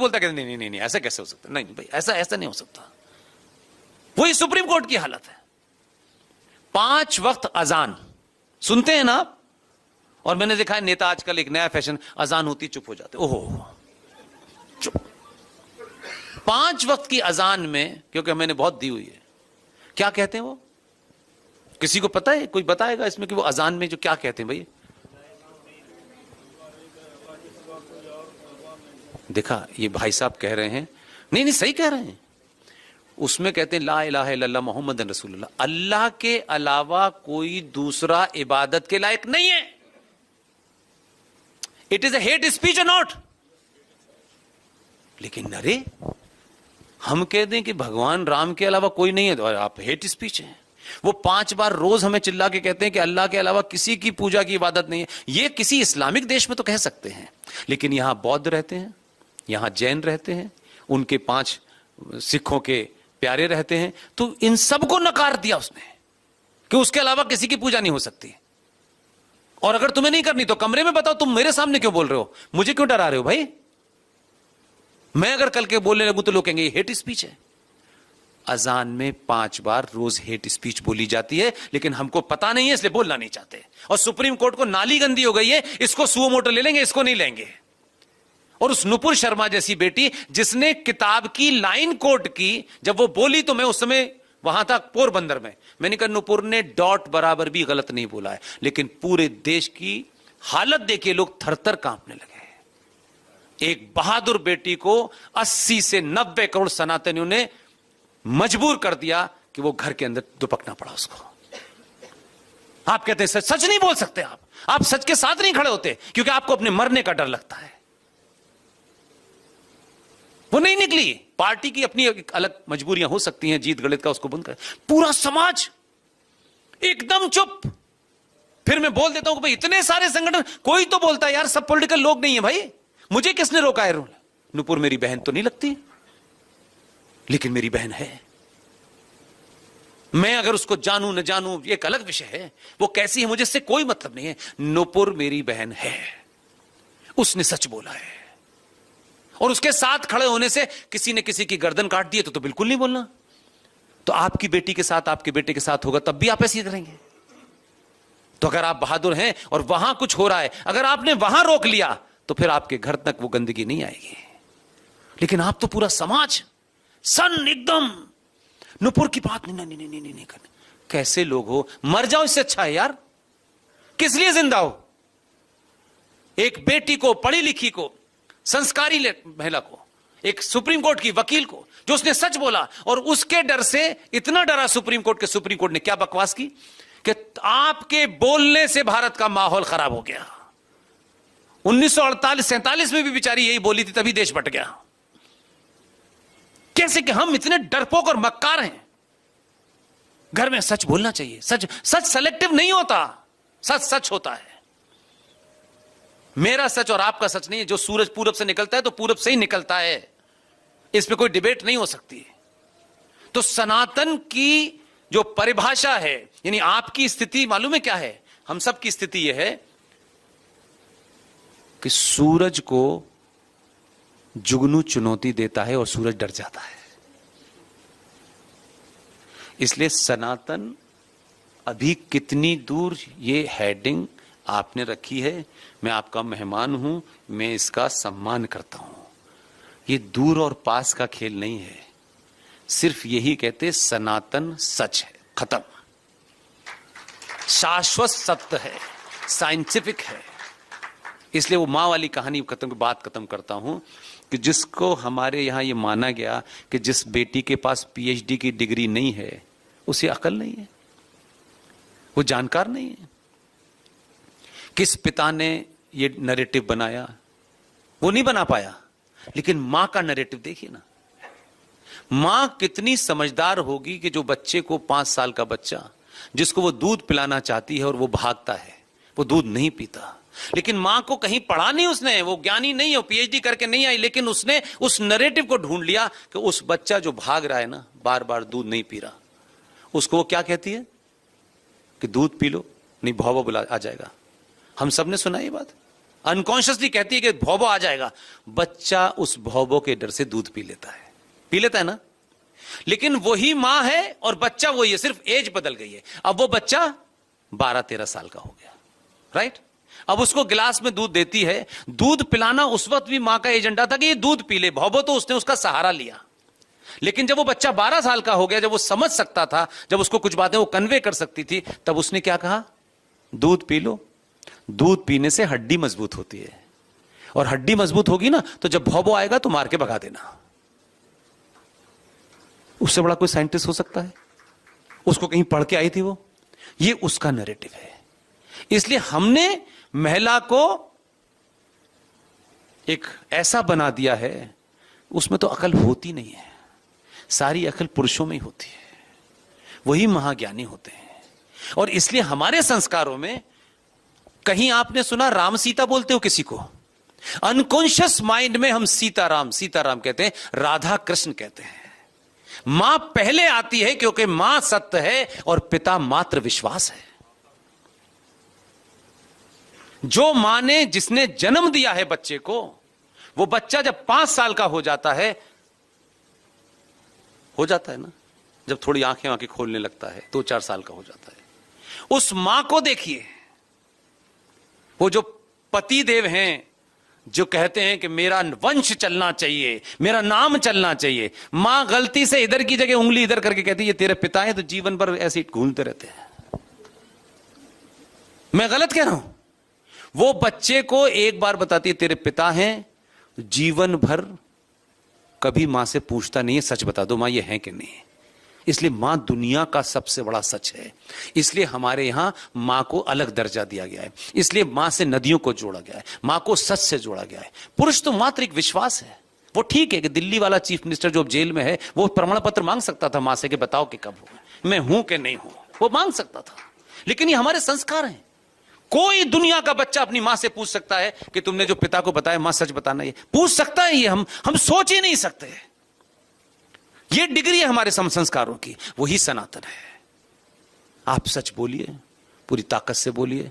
बोलता है नहीं नहीं नहीं ऐसा कैसे हो सकता है, नहीं भाई ऐसा नहीं हो सकता। वही सुप्रीम कोर्ट की हालत है। 5 वक्त अजान सुनते हैं ना आप, और मैंने देखा है नेता आजकल एक नया फैशन, अजान होती चुप हो जाते, ओहो चुप। 5 वक्त की अजान में, क्योंकि मैंने बहुत दी हुई है, क्या कहते हैं वो, किसी को पता है, कोई बताएगा इसमें कि वो अजान में जो क्या कहते हैं भाई? देखा ये भाई साहब कह रहे हैं, नहीं नहीं सही कह रहे हैं, उसमें कहते हैं ला इलाहा इल्लल्लाह मोहम्मद रसूलुल्लाह, अल्लाह के अलावा कोई दूसरा इबादत के लायक नहीं है। It is a hate speech और नॉट। लेकिन अरे हम कह दें कि भगवान राम के अलावा कोई नहीं है तो आप हेट स्पीच है। वो 5 बार रोज हमें चिल्ला के कहते हैं कि अल्लाह के अलावा किसी की पूजा की इबादत नहीं है। ये किसी इस्लामिक देश में तो कह सकते हैं, लेकिन यहां बौद्ध रहते हैं, यहां जैन रहते हैं, उनके 5 सिखों के प्यारे रहते हैं, तो इन सबको नकार दिया उसने कि उसके अलावा किसी की पूजा नहीं हो सकती। और अगर तुम्हें नहीं करनी तो कमरे में बताओ, तुम मेरे सामने क्यों बोल रहे हो, मुझे क्यों डरा रहे हो भाई? मैं अगर कल के बोलने लगूं तो लोग कहेंगे ये हेट स्पीच है। अजान में 5 बार रोज हेट स्पीच बोली जाती है, लेकिन हमको पता नहीं है इसलिए बोलना नहीं चाहते। और सुप्रीम कोर्ट को नाली गंदी हो गई है, इसको सुओ मोटो ले लेंगे, इसको नहीं लेंगे। और उस नुपुर शर्मा जैसी बेटी जिसने किताब की लाइन कोट की, जब वो बोली तो मैं उस समय वहां था पोरबंदर में, मैंने कहा नुपुर ने डॉट बराबर भी गलत नहीं बोला है, लेकिन पूरे देश की हालत देखिए, लोग थरथर कांपने लगे। एक बहादुर बेटी को 80 से 90 करोड़ सनातनियों ने मजबूर कर दिया कि वो घर के अंदर दुपकना पड़ा उसको। आप कहते हैं सच नहीं बोल सकते, आप सच के साथ नहीं खड़े होते, क्योंकि आपको अपने मरने का डर लगता है। वो नहीं निकली। पार्टी की अपनी एक अलग मजबूरियां हो सकती हैं, जीत गणित का उसको बंद कर। पूरा समाज एकदम चुप। फिर मैं बोल देता हूं कि भाई इतने सारे संगठन, कोई तो बोलता है यार सब पॉलिटिकल लोग नहीं है भाई, मुझे किसने रोका है? नुपुर मेरी बहन तो नहीं लगती, लेकिन मेरी बहन है। मैं अगर उसको जानूं न जानूं एक अलग विषय है, वो कैसी है मुझे इससे कोई मतलब नहीं है। नुपुर मेरी बहन है, उसने सच बोला है, और उसके साथ खड़े होने से किसी ने किसी की गर्दन काट दी तो बिल्कुल नहीं बोलना। तो आपकी बेटी के साथ, आपके बेटे के साथ होगा तब भी आप ऐसे ही करेंगे। तो अगर आप बहादुर हैं और वहां कुछ हो रहा है, अगर आपने वहां रोक लिया तो फिर आपके घर तक वो गंदगी नहीं आएगी। लेकिन आप तो पूरा समाज सन एकदम नुपुर की बात नहीं करना। कैसे लोग हो, मर जाओ इससे अच्छा है यार, किस लिए जिंदा हो? एक बेटी को, पढ़ी लिखी को, संस्कारी महिला को, एक सुप्रीम कोर्ट की वकील को, जो उसने सच बोला, और उसके डर से इतना डरा सुप्रीम कोर्ट के, सुप्रीम कोर्ट ने क्या बकवास की कि आपके बोलने से भारत का माहौल खराब हो गया। 1948-47 में भी बेचारी यही बोली थी, तभी देश बट गया। कैसे कि हम इतने डरपोक और मक्कार हैं। घर में सच बोलना चाहिए। सच सेलेक्टिव नहीं होता, सच सच होता है। मेरा सच और आपका सच नहीं है। जो सूरज पूरब से निकलता है तो पूरब से ही निकलता है, इसमें कोई डिबेट नहीं हो सकती। तो सनातन की जो परिभाषा है, यानी आपकी स्थिति मालूम है क्या है? हम सब की स्थिति यह है कि सूरज को जुगनू चुनौती देता है और सूरज डर जाता है। इसलिए सनातन अभी कितनी दूर, ये हेडिंग आपने रखी है, मैं आपका मेहमान हूं, मैं इसका सम्मान करता हूं। ये दूर और पास का खेल नहीं है। सिर्फ यही कहते सनातन सच है, खत्म। शाश्वत सत्य है, साइंटिफिक है। इसलिए वो मां वाली कहानी बात खत्म करता हूं कि जिसको हमारे यहां ये माना गया कि जिस बेटी के पास पीएचडी की डिग्री नहीं है उसे अकल नहीं है, वो जानकार नहीं है। किस पिता ने ये नैरेटिव बनाया, वो नहीं बना पाया, लेकिन मां का नैरेटिव देखिए ना। मां कितनी समझदार होगी कि जो बच्चे को, 5 साल का बच्चा जिसको वो दूध पिलाना चाहती है और वो भागता है, वो दूध नहीं पीता, लेकिन मां को कहीं पढ़ा नहीं उसने, वो ज्ञानी नहीं है, पीएचडी करके नहीं आई, लेकिन उसने उस नैरेटिव को ढूंढ लिया कि उस बच्चा जो भाग रहा है ना, बार बार दूध नहीं पी रहा, उसको वो क्या कहती है कि दूध पी लो नहीं भौवा बुला आ जाएगा। हम सब ने सुना ये बात। अनकॉन्शियसली कहती है कि भौबो आ जाएगा, बच्चा उस भौबो के डर से दूध पी लेता है ना। लेकिन वही मां है और बच्चा वही है, सिर्फ एज बदल गई है। अब वो बच्चा 12-13 साल का हो गया, राइट। अब उसको गिलास में दूध देती है, दूध पिलाना उस वक्त भी मां का एजेंडा था कि ये दूध पी ले, भौबो तो उसने उसका सहारा लिया। लेकिन जब वो बच्चा 12 साल का हो गया, जब वो समझ सकता था, जब उसको कुछ बातें वो कन्वे कर सकती थी, तब उसने क्या कहा, दूध पी लो। दूध पीने से हड्डी मजबूत होती है, और हड्डी मजबूत होगी ना, तो जब भौबो आएगा तो मार के भगा देना। उससे बड़ा कोई साइंटिस्ट हो सकता है? उसको कहीं पढ़ के आई थी वो? ये उसका नैरेटिव है। इसलिए हमने महिला को एक ऐसा बना दिया है, उसमें तो अकल होती नहीं है, सारी अकल पुरुषों में ही होती है, वही महाज्ञानी होते हैं। और इसलिए हमारे संस्कारों में, कहीं आपने सुना राम सीता बोलते हो किसी को? अनकॉन्शियस माइंड में हम सीताराम सीताराम कहते हैं, राधा कृष्ण कहते हैं। मां पहले आती है क्योंकि मां सत्य है और पिता मात्र विश्वास है। जो मां ने, जिसने जन्म दिया है बच्चे को, वो बच्चा जब 5 साल का हो जाता है ना, जब थोड़ी आंखें खोलने लगता है, 2-4 साल का हो जाता है, उस मां को देखिए। वो जो पति देव हैं, जो कहते हैं कि मेरा वंश चलना चाहिए, मेरा नाम चलना चाहिए, मां गलती से इधर की जगह उंगली इधर करके कहती है ये तेरे पिता हैं, तो जीवन भर ऐसे ही घूमते रहते हैं। मैं गलत कह रहा हूं? वो बच्चे को एक बार बताती है तेरे पिता हैं, जीवन भर कभी मां से पूछता नहीं है सच बता दो मां ये है कि नहीं है। इसलिए मां दुनिया का सबसे बड़ा सच है। इसलिए हमारे यहां मां को अलग दर्जा दिया गया है। इसलिए मां से नदियों को जोड़ा गया है, मां को सच से जोड़ा गया है। पुरुष तो मात्र एक विश्वास है। वो ठीक है कि दिल्ली वाला चीफ मिनिस्टर जो जेल में है, वो प्रमाण पत्र मांग सकता था मां से कि बताओ कि कब हुआ, मैं हूं कि नहीं हूं, वो मांग सकता था। लेकिन ये हमारे संस्कार हैं। कोई दुनिया का बच्चा अपनी मां से पूछ सकता है कि तुमने जो पिता को बताया मां सच बताना, ये पूछ सकता है। ये हम सोच ही नहीं सकते। ये डिग्री है हमारे संस्कारों की, वही सनातन है। आप सच बोलिए, पूरी ताकत से बोलिए,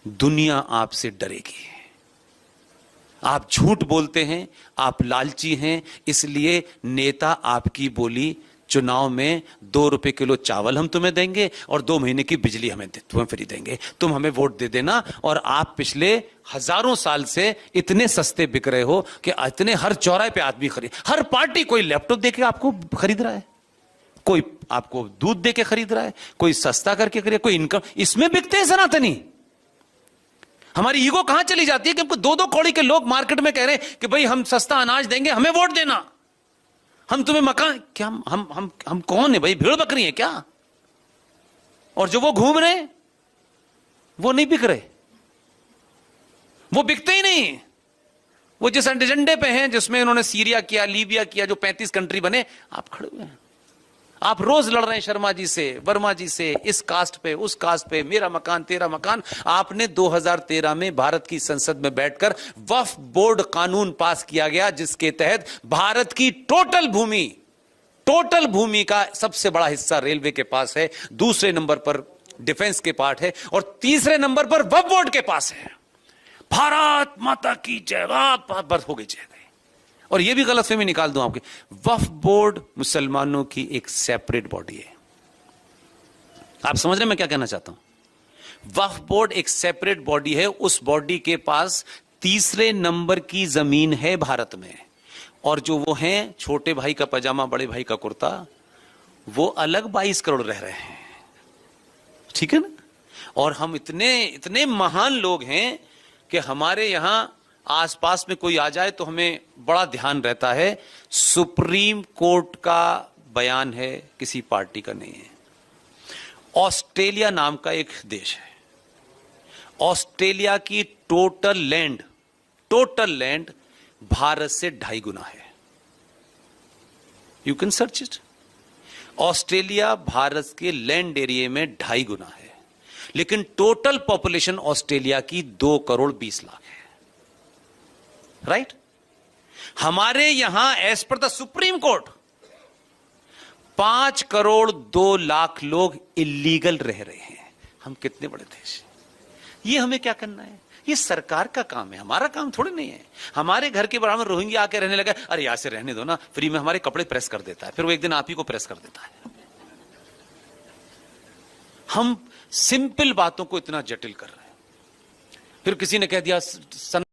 दुनिया आपसे डरेगी। आप झूठ बोलते हैं, आप लालची हैं, इसलिए नेता आपकी बोली चुनाव में 2 रुपए किलो चावल हम तुम्हें देंगे और 2 महीने की बिजली तुम्हें फ्री देंगे, तुम हमें वोट दे देना। और आप पिछले हजारों साल से इतने सस्ते बिक रहे हो कि इतने हर चौराहे पे आदमी खरीद, हर पार्टी कोई लैपटॉप देके आपको खरीद रहा है, कोई आपको दूध देके खरीद रहा है, कोई सस्ता करके खरीद, कोई इनकम, इसमें बिकते हैं सनातनी। हमारी ईगो कहां चली जाती है कि हमको 2-2 कौड़ी के लोग मार्केट में कह रहे हैं कि भाई हम सस्ता अनाज देंगे, हमें वोट देना, हम तुम्हें मकान। क्या हम कौन है भाई, भेड़ बकरी है क्या? और जो वो घूम रहे वो नहीं बिक रहे, वो बिकते ही नहीं। वो जिस एजेंडे पे हैं, जिसमें उन्होंने सीरिया किया, लीबिया किया, जो 35 कंट्री बने, आप खड़े हुए हैं। आप रोज लड़ रहे हैं शर्मा जी से, वर्मा जी से, इस कास्ट पे उस कास्ट पे, मेरा मकान तेरा मकान। आपने 2013 में भारत की संसद में बैठकर वक्फ बोर्ड कानून पास किया गया, जिसके तहत भारत की टोटल भूमि का सबसे बड़ा हिस्सा रेलवे के पास है, दूसरे नंबर पर डिफेंस के पार्ट है, और तीसरे नंबर पर वक्फ बोर्ड के पास है। भारत माता की जय, बस हो गई जय। और यह भी गलतफहमी निकाल दूं आपकी, वक्फ बोर्ड मुसलमानों की एक सेपरेट बॉडी है। आप समझ रहे हैं मैं क्या कहना चाहता हूं? वक्फ बोर्ड एक सेपरेट बॉडी है। उस बॉडी के पास तीसरे नंबर की जमीन है भारत में, और जो वो हैं छोटे भाई का पजामा बड़े भाई का कुर्ता, वो अलग 22 करोड़ रह रहे हैं, ठीक है ना। और हम इतने महान लोग हैं कि हमारे यहां आसपास में कोई आ जाए तो हमें बड़ा ध्यान रहता है। सुप्रीम कोर्ट का बयान है, किसी पार्टी का नहीं है। ऑस्ट्रेलिया नाम का एक देश है, ऑस्ट्रेलिया की टोटल लैंड भारत से 2.5 गुना है। You can search it. Australia Bharat के लैंड एरिया में 2.5 गुना है, लेकिन टोटल पॉपुलेशन ऑस्ट्रेलिया की 2 करोड़ 20 लाख है, राइट। हमारे यहां as per the Supreme Court 5 crore 2 lakh लोग इलीगल रह रहे हैं। हम कितने बड़े देश, ये हमें क्या करना है? ये सरकार का काम है, हमारा काम थोड़ी नहीं है। हमारे घर के बराबर में रोहिंग्या आके रहने लगा, अरे यहां से रहने दो ना, फ्री में हमारे कपड़े प्रेस कर देता है, फिर वो एक दिन आप ही को प्रेस कर देता है। हम सिंपल बातों को इतना जटिल कर रहे हैं। फिर किसी ने कह दिया